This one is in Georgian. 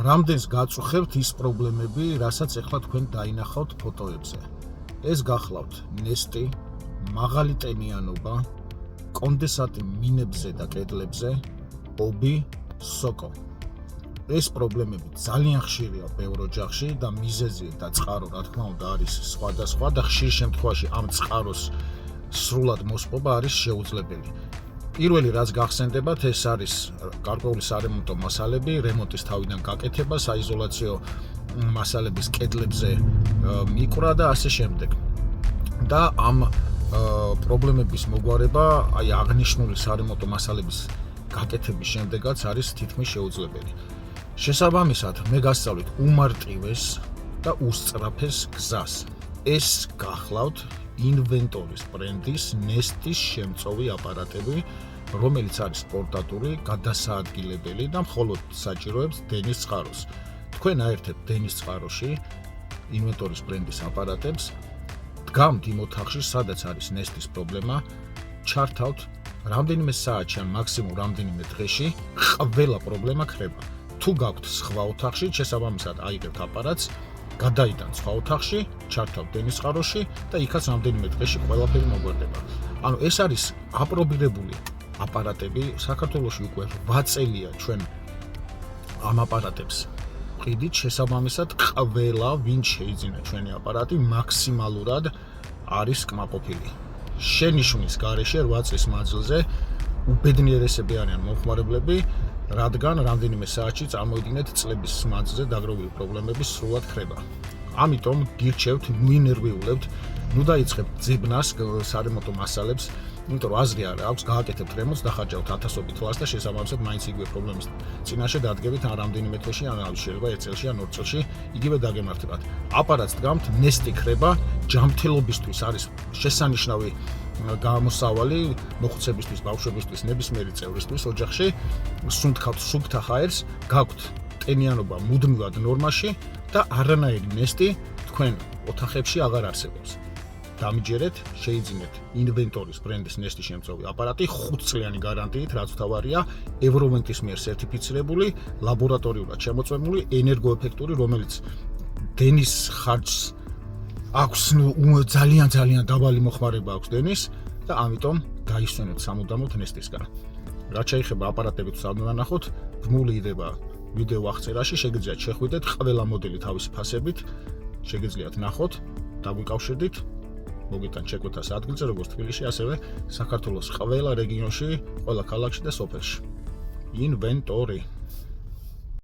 რამდენს გაწუხებთ ის პრობლემები, რასაც ეხლა თქვენ დაინახავთ ფოტოებზე. ეს გახლავთ ნესტი, მაღალი ტენიანობა, კონდენსატი მინებზე და კედლებზე, ობი, სოკო. ეს პრობლემები ძალიან ხშირია ბევრ ოჯახში და მიზეზი და წყარო, რა თქმა უნდა, არის სხვადასხვა და ხშირ შემთხვევაში ამ წყაროს სრულად მოსპობა არის შეუძლებელი. პირველი რაც გახსენდებათ, ეს არის გარკვეული სარემონტო მასალები, რემონტის თავიდან გაკეთება, საიზოლაციო მასალების კედლებზე მიკვრა და ასე შემდეგ. და ამ პრობლემების მოგვარება, აი აღნიშნული სარემონტო მასალების გაკეთების შემდეგაც არის თითქმის შეუძლებელი. შესაბამისად, მე გასწავლით უმარტივეს და უსწრაფეს გზას. ეს გახლავთ ინვენტორის ბრენდის ნესტის შემწოვი აპარატები, რომელიც არის პორტატული, გადასაადგილებელი და მხოლოდ საჭიროებს დენის წყაროს. თქვენ აერთებთ დენის წყაროში ინვენტორის ბრენდის აპარატებს, დგამთ იმ ოთახში, სადაც არის ნესტის პრობლემა, ჩართავთ რამდენიმე საათში ან მაქსიმუმ რამდენიმე დღეში, ყველა პრობლემა ქრება. თუ გაქვთ სხვა ოთახში, შესაბამისად აიღებთ აპარატს, გადაიტანთ სხვა ოთახში, ჩართავთ დენის წყაროში და იქაც რამდენიმე დღეში ყველაფერი მოგვარდება. ანუ ეს არის აპრობირებული აპარატები, საქართველოში უკვე 8 წელია ჩვენ ამ აპარატებს ვყიდით, შესაბამისად ყველა ვინ შეიძინა ჩვენი აპარატი მაქსიმალურად არის კმაყოფილი. შენიშვნის გარეშე 8 წლის მანძილზე უბედნიერესები არიან მომხმარებლები, რადგან რამდენიმე საათში წარმოიდგინეთ წლების მანძილზე დაგროვილი პრობლემები სრულად ქრება. ამიტომ გირჩევთ, ნუინერვიულებთ, ნუ დაიწყებთ ძებნას სარემონტო მასალებს, იმიტომ რომ აზრი არ აქვს, გააკეთებთ რემონტს, დახარჯავთ ათასობით ლარს და შესაბამისად მაინც იგივე პრობლემის წინაშე დადგებით ან რამდენიმე თვეში, ან შეიძლება 1 წელში ან 2 წელში იგივე დაგემართებათ. აპარატს დგამთ, ნესტი ქრება, ჯანმრთელობისთვის არის შესანიშნავი გამოსავალი მოხუცებისთვის, ბავშვებისთვის, ნებისმიერი წევრისთვის ოჯახში, სუნთქავთ სუფთა ჰაერს, გაქვთ ტენიანობა მუდმივად ნორმაში და არანაირი ნესტი თქვენ ოთახებში აღარ არსებობს. დამიჯერეთ, შეიძინეთ ინვენტორის ბრენდის ნესტის შემწოვი აპარატი 5 წლიანი გარანტიით, რაც თავარია, ევროვენტის მიერ სერტიფიცირებული, ლაბორატორიულად შემოწმებული, ენერგოეფექტური, რომელიც დენის ხარჯს აქვს ძალიან დაბალი მოხმარება აქვს დენის და ამიტომ დაისვენეთ სამუდამოდ ნესტისგან. რაც შეეხება აპარატებით სანახოთ, ბმული იდება ვიდეო აღწერაში, შეგიძლიათ შეხვიდეთ ყველა მოდელი თავისი ფასებით, შეგიძლიათ ნახოთ, დაგვიკავშირდით, მოგიტანთ შეკვეთას ადგილზე, როგორც თბილისში, ასევე საქართველოს ყველა რეგიონში, ყველა ქალაქში და სოფელში. ინვენტორი